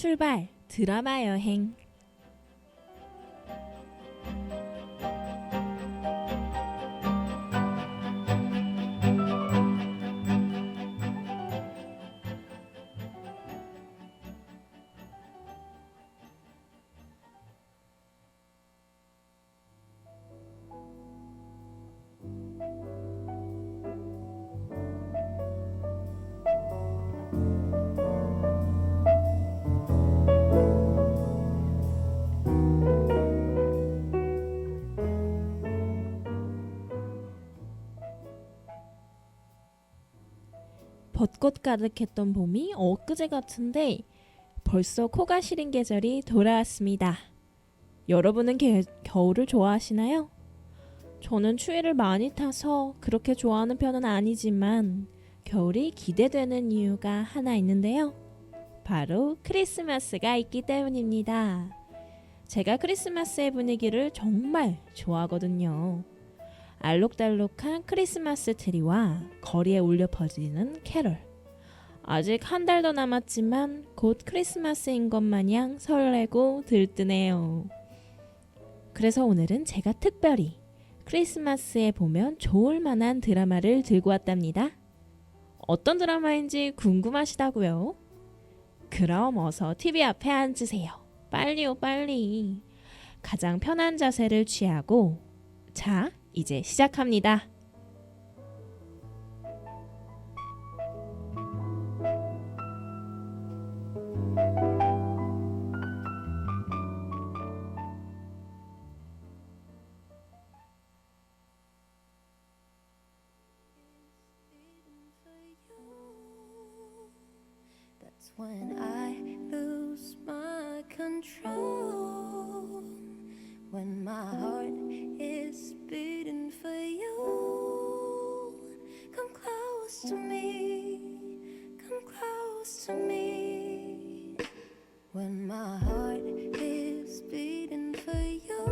출발 드라마 여행. 벚꽃 가득했던 봄이 엊그제 같은데 벌써 코가 시린 계절이 돌아왔습니다. 여러분은 겨울을 좋아하시나요? 저는 추위를 많이 타서 그렇게 좋아하는 편은 아니지만 겨울이 기대되는 이유가 하나 있는데요. 바로 크리스마스가 있기 때문입니다. 제가 크리스마스의 분위기를 정말 좋아하거든요. 알록달록한 크리스마스 트리와 거리에 울려 퍼지는 캐럴. 아직 한 달 더 남았지만 곧 크리스마스인 것 마냥 설레고 들뜨네요. 그래서 오늘은 제가 특별히 크리스마스에 보면 좋을 만한 드라마를 들고 왔답니다. 어떤 드라마인지 궁금하시다고요? 그럼 어서 TV 앞에 앉으세요. 빨리요, 빨리. 가장 편한 자세를 취하고 자, 이제 시작합니다. That's when I lose my control. When my heart is beating for you. Come close to me. Come close to me. When my heart is beating for you.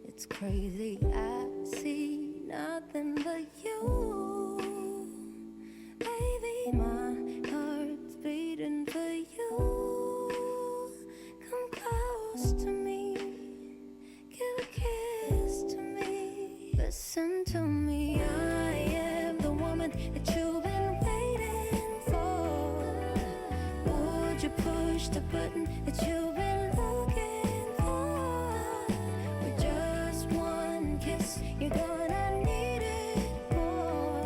It's crazy, I see nothing but you. Baby, my heart's beating for you. Come close to me, give a kiss to me. Listen to me, I am the woman that you've been waiting for. Would you push the button that you've been looking for? With just one kiss, you're gonna need it more.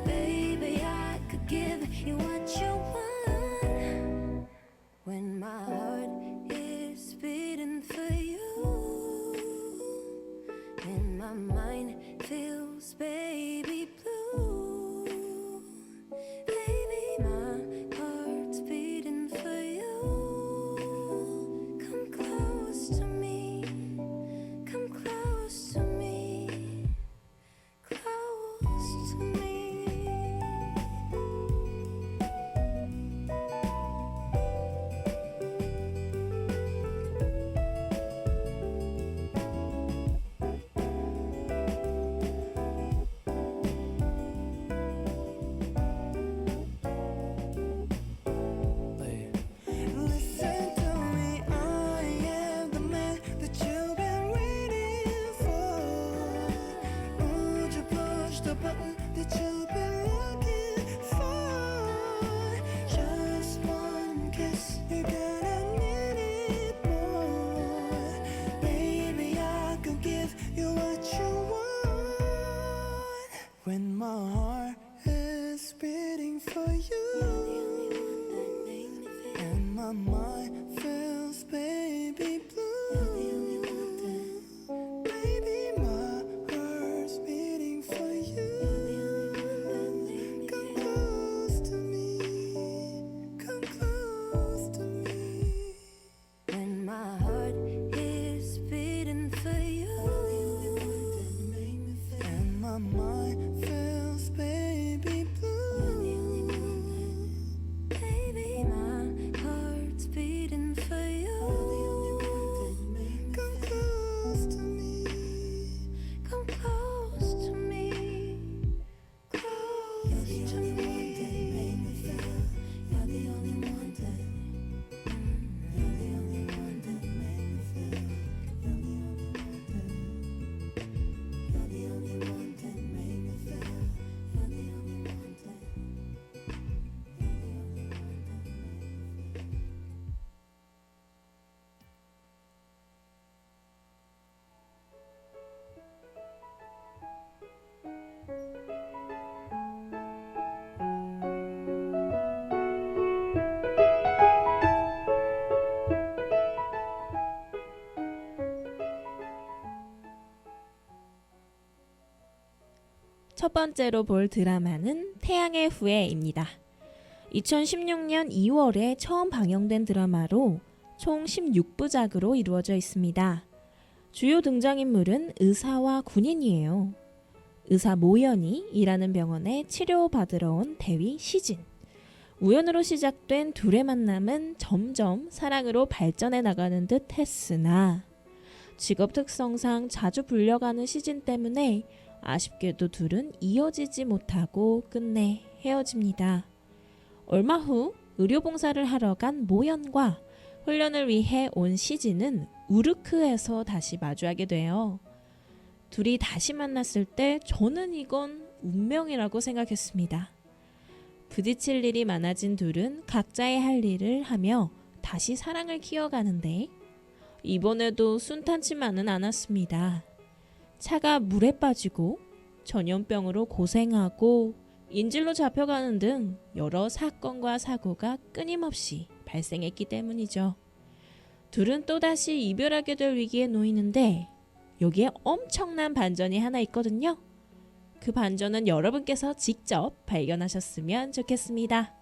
Baby, I could give you what you want. When my heart is beating for you, and my mind feels baby blue. Baby, my heart's beating for you. 첫 번째로 볼 드라마는 태양의 후예입니다. 2016년 2월에 처음 방영된 드라마로 총 16부작으로 이루어져 있습니다. 주요 등장인물은 의사와 군인이에요. 의사 모연이 일하는 병원에 치료받으러 온 대위 시진. 우연으로 시작된 둘의 만남은 점점 사랑으로 발전해 나가는 듯 했으나 직업 특성상 자주 불려가는 시진 때문에 아쉽게도 둘은 이어지지 못하고 끝내 헤어집니다. 얼마 후 의료봉사를 하러 간 모연과 훈련을 위해 온 시진은 우르크에서 다시 마주하게 돼요. 둘이 다시 만났을 때 저는 이건 운명이라고 생각했습니다. 부딪힐 일이 많아진 둘은 각자의 할 일을 하며 다시 사랑을 키워가는데 이번에도 순탄치만은 않았습니다. 차가 물에 빠지고 전염병으로 고생하고 인질로 잡혀가는 등 여러 사건과 사고가 끊임없이 발생했기 때문이죠. 둘은 또다시 이별하게 될 위기에 놓이는데 여기에 엄청난 반전이 하나 있거든요. 그 반전은 여러분께서 직접 발견하셨으면 좋겠습니다.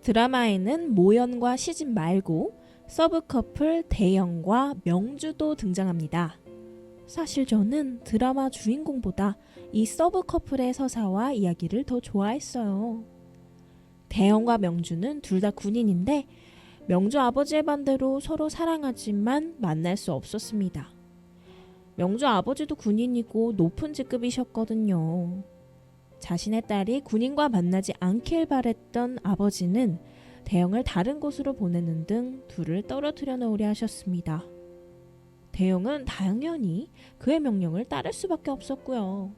드라마에는 모연과 시진 말고 서브 커플 대영과 명주도 등장합니다. 사실 저는 드라마 주인공보다 이 서브 커플의 서사와 이야기를 더 좋아했어요. 대영과 명주는 둘 다 군인인데 명주 아버지의 반대로 서로 사랑하지만 만날 수 없었습니다. 명주 아버지도 군인이고 높은 직급이셨거든요. 자신의 딸이 군인과 만나지 않길 바랬던 아버지는 대영을 다른 곳으로 보내는 등 둘을 떨어뜨려 놓으려 하셨습니다. 대영은 당연히 그의 명령을 따를 수밖에 없었고요.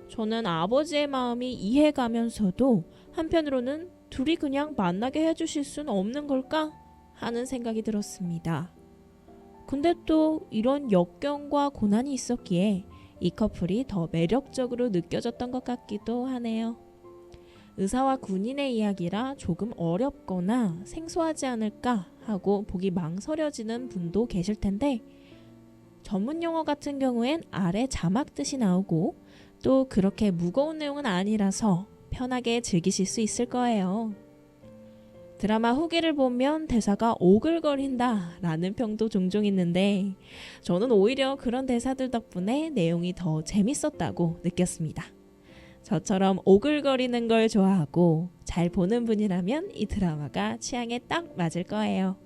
저는 아버지의 마음이 이해가면서도 한편으로는 둘이 그냥 만나게 해주실 수는 없는 걸까 하는 생각이 들었습니다. 근데 또 이런 역경과 고난이 있었기에 이 커플이 더 매력적으로 느껴졌던 것 같기도 하네요. 의사와 군인의 이야기라 조금 어렵거나 생소하지 않을까 하고 보기 망설여지는 분도 계실 텐데 전문 용어 같은 경우엔 아래 자막 뜻이 나오고 또 그렇게 무거운 내용은 아니라서 편하게 즐기실 수 있을 거예요. 드라마 후기를 보면 대사가 오글거린다 라는 평도 종종 있는데 저는 오히려 그런 대사들 덕분에 내용이 더 재밌었다고 느꼈습니다. 저처럼 오글거리는 걸 좋아하고 잘 보는 분이라면 이 드라마가 취향에 딱 맞을 거예요.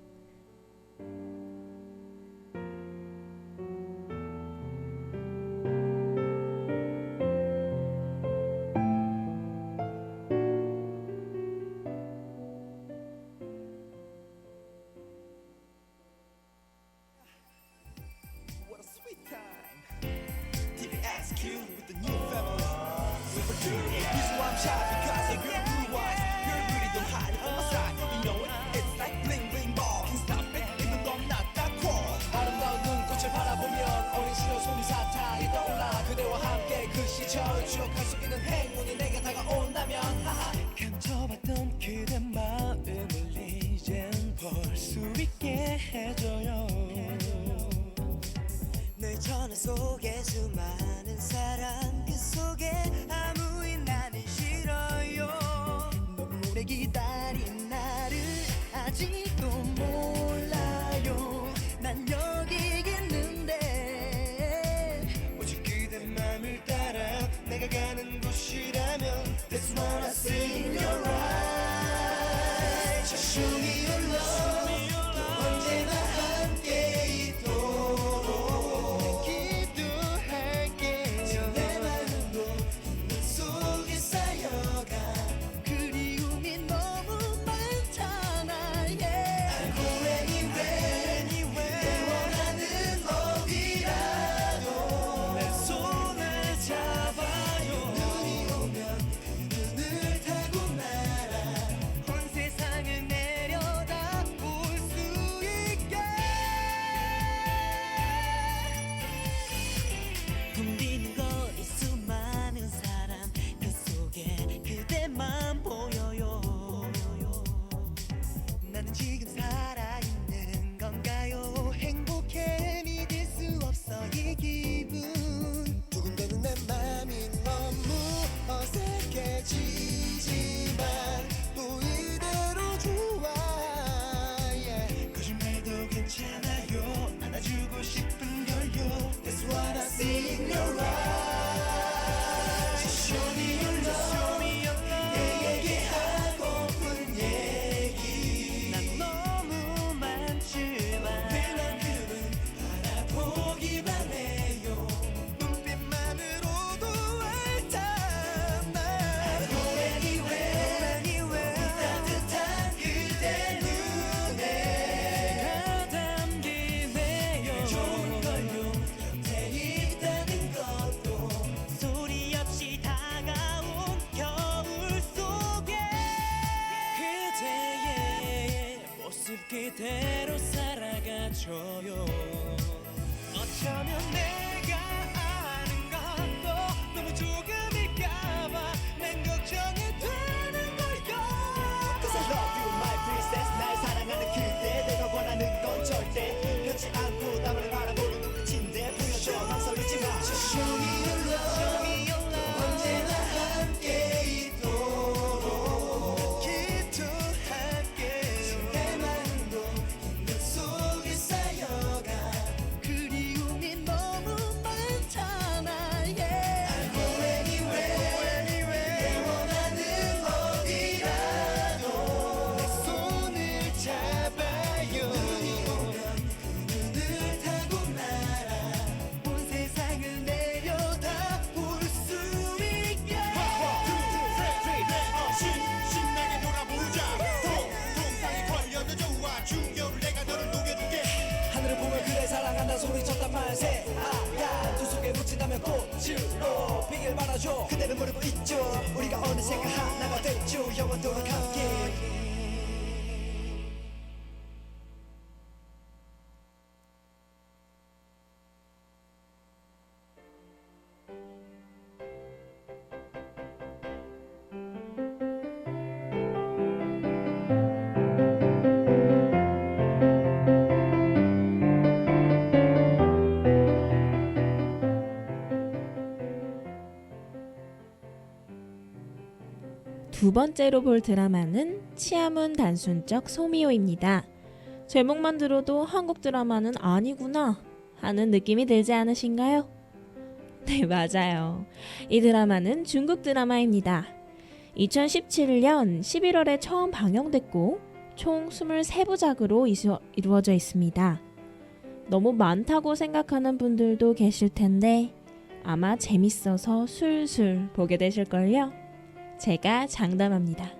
추억할 수 있는 행운이 내게 다가온다면 감춰봤던 그대 마음을 이젠 볼 수 있게 해줘요. 늘 전화 속에 수많은 사람 그 속에 아무인 나는 싫어요. 눈물에 기다린 나를 아직도 몰라요. 난 여기 있는데 오직 그대 맘을 따라 내가 가는 곳이라면 That's what I see in your eyes. Just show me your love. 언제나 함께 있도록 기도할게요. 내 마음도 눈 속에 쌓여가 그리움이 너무 많잖아요. 그대로 살아가줘요. 어쩌면 내가 아는 것도 너무 조금일까봐 난 걱정이 되는 걸요. Cause I love you my princess. 날 사랑하는 그대 내가 원하는 건 절대 변치 않고 나만을 바라보는 눈빛인데 보여줘 망설이지 마. Just show me your love, show me your love. 언제나 함께 있도록 기도할게요. 내 마음도 힘든 속에 쌓여가 그리움이 너무 많잖아. Yeah. I'll go anywhere, 내 원하는 어디라도 내 손을 잡아요. 눈이 오면 눈을 타고 날아 온 세상을 내려다 볼 수 있게. 신나게 놀아보자. 통통탕에 걸려도 좋아. 중요를 내가 너를 녹여줄게. 하늘을 보며 그래 사랑한다 소리쳤단 말세. 아야 두 속에 묻힌다면 꽃으로 피길 바라줘. 그대는 모르고 있죠. 우리가 어느샌가 하나가 됐죠. 영원토록 함께. 두 번째로 볼 드라마는 치아문 단순적 소미호입니다. 제목만 들어도 한국 드라마는 아니구나 하는 느낌이 들지 않으신가요? 네, 맞아요. 이 드라마는 중국 드라마입니다. 2017년 11월에 처음 방영됐고 총 23부작으로 이루어져 있습니다. 너무 많다고 생각하는 분들도 계실 텐데 아마 재밌어서 술술 보게 되실걸요? 제가 장담합니다.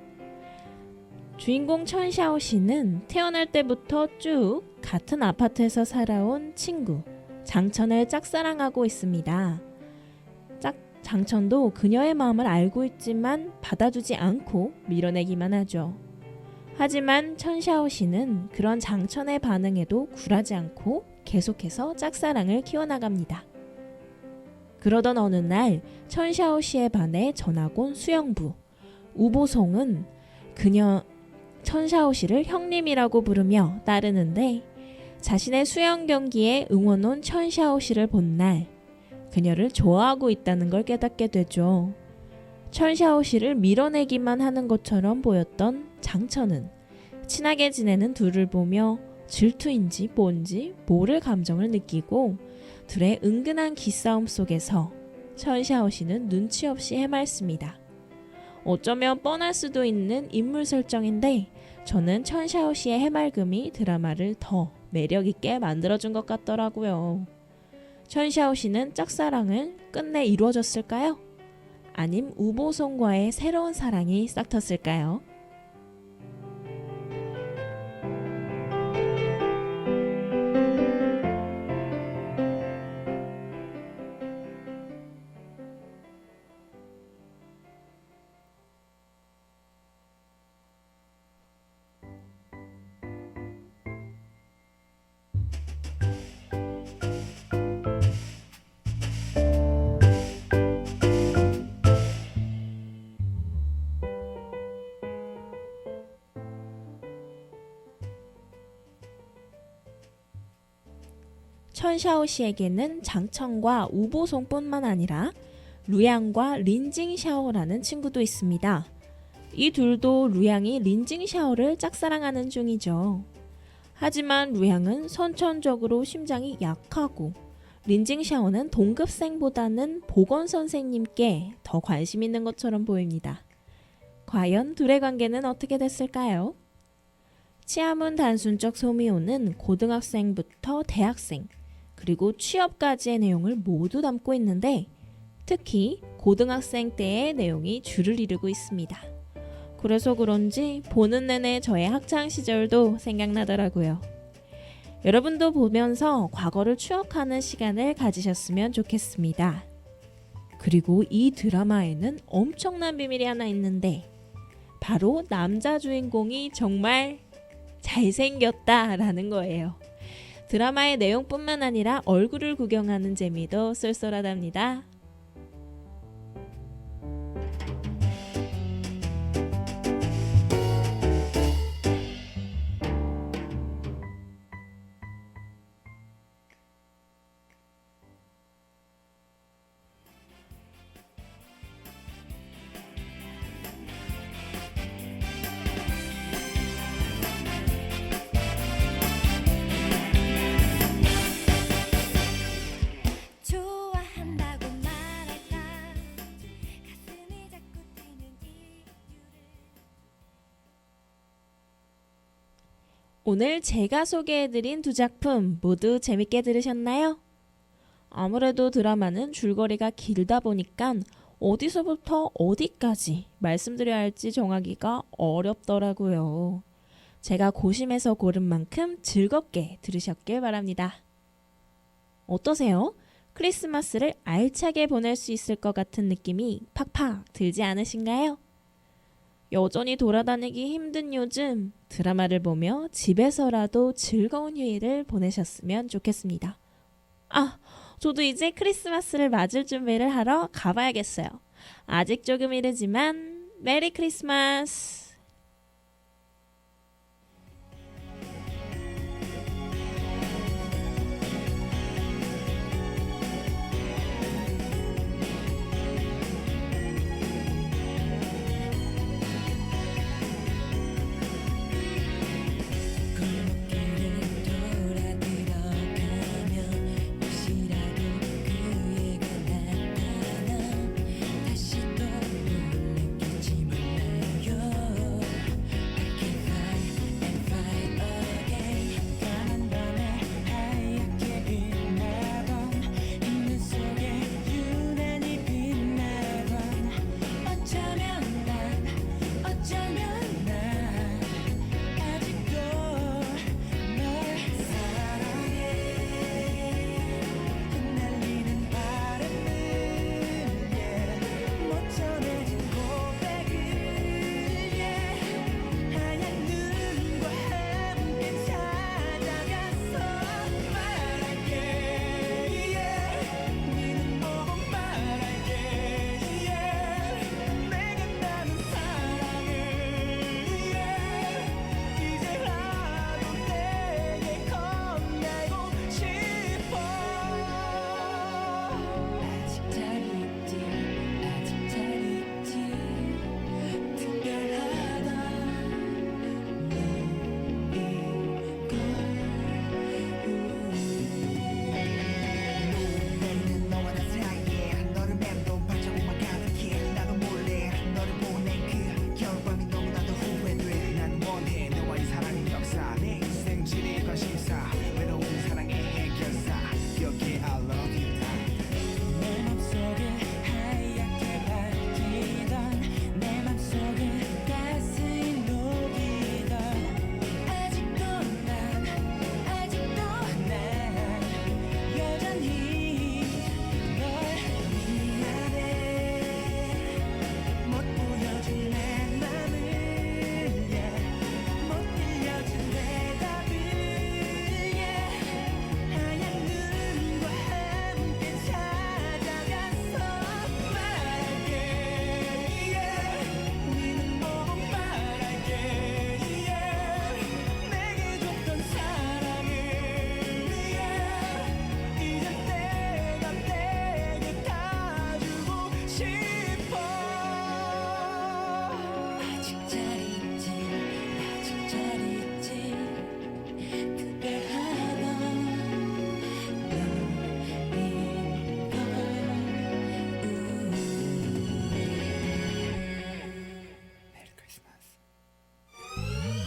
주인공 천샤오 씨는 태어날 때부터 쭉 같은 아파트에서 살아온 친구 장천을 짝사랑하고 있습니다. 장천도 그녀의 마음을 알고 있지만 받아주지 않고 밀어내기만 하죠. 하지만 천샤오 씨는 그런 장천의 반응에도 굴하지 않고 계속해서 짝사랑을 키워나갑니다. 그러던 어느 날 천샤오 씨에 반해 전학 온 수영부 우보송은 천샤오 씨를 형님이라고 부르며 따르는데 자신의 수영 경기에 응원 온 천샤오 씨를 본 날 그녀를 좋아하고 있다는 걸 깨닫게 되죠. 천샤오 씨를 밀어내기만 하는 것처럼 보였던 장천은 친하게 지내는 둘을 보며 질투인지 뭔지 모를 감정을 느끼고 둘의 은근한 기싸움 속에서 천샤오 씨는 눈치 없이 해맑습니다. 어쩌면 뻔할 수도 있는 인물 설정인데 저는 천샤오 씨의 해맑음이 드라마를 더 매력있게 만들어준 것 같더라고요. 천샤오 씨는 짝사랑을 끝내 이루어졌을까요? 아님 우보송과의 새로운 사랑이 싹텄을까요? 천샤오 씨에게는 장천과 우보송뿐만 아니라 루양과 린징샤오라는 친구도 있습니다. 이 둘도 루양이 린징샤오를 짝사랑하는 중이죠. 하지만 루양은 선천적으로 심장이 약하고 린징샤오는 동급생보다는 보건선생님께 더 관심 있는 것처럼 보입니다. 과연 둘의 관계는 어떻게 됐을까요? 치아문 단순적 소미호는 고등학생부터 대학생 그리고 취업까지의 내용을 모두 담고 있는데 특히 고등학생 때의 내용이 주를 이루고 있습니다. 그래서 그런지 보는 내내 저의 학창시절도 생각나더라고요. 여러분도 보면서 과거를 추억하는 시간을 가지셨으면 좋겠습니다. 그리고 이 드라마에는 엄청난 비밀이 하나 있는데 바로 남자 주인공이 정말 잘생겼다라는 거예요. 드라마의 내용뿐만 아니라 얼굴을 구경하는 재미도 쏠쏠하답니다. 좋아한다고 말할까 가슴이 자꾸 뛰는 이유를 오늘 제가 소개해드린 두 작품 모두 재밌게 들으셨나요? 아무래도 드라마는 줄거리가 길다 보니까 어디서부터 어디까지 말씀드려야 할지 정하기가 어렵더라고요. 제가 고심해서 고른 만큼 즐겁게 들으셨길 바랍니다. 어떠세요? 크리스마스를 알차게 보낼 수 있을 것 같은 느낌이 팍팍 들지 않으신가요? 여전히 돌아다니기 힘든 요즘 드라마를 보며 집에서라도 즐거운 휴일을 보내셨으면 좋겠습니다. 아, 저도 이제 크리스마스를 맞을 준비를 하러 가봐야겠어요. 아직 조금 이르지만 메리 크리스마스!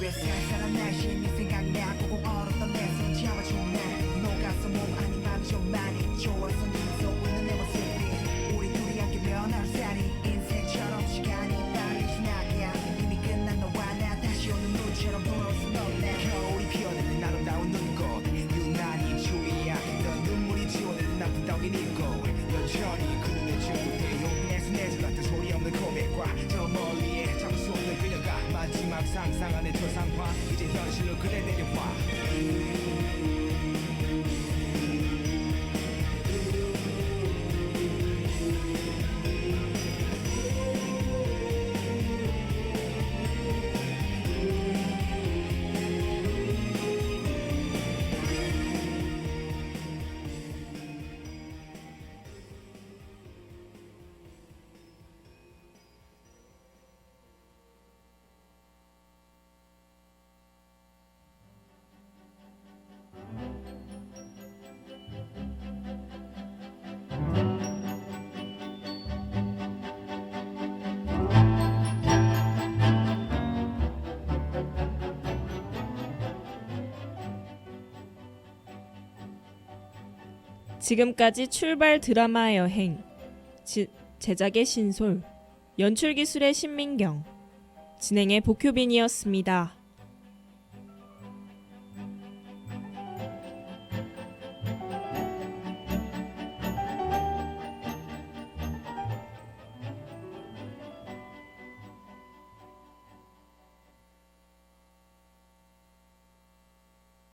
쌀쌀한 날씨 네 생각나 꼭 얼었던 내 손 잡아준 날 녹아서 몸 아닌 맘이 좀 많이 좋아서 눈에 쏘이는 내 모습이 우리 둘이 함께 변할 사이 인생처럼 시간이 빨리 지나가 이미 끝난 너와 나 다시 오는 눈처럼 돌아올 순 없네 겨울이 피어드는 아름다운 눈꽃 유난히 추위야 넌 눈물이 지워내는 나쁜 따윈 있고 여전히 그 눈에 질투해 용기내서 내줄 같은 소리 없는 고백과 저 멀리에 잡을 수 없는 그녀가 마지막 상상한 내 초상화 이제 현실로 그대 내려와 지금까지 출발 드라마 여행, 제작의 신솔, 연출 기술의 신민경, 진행의 복효빈이었습니다.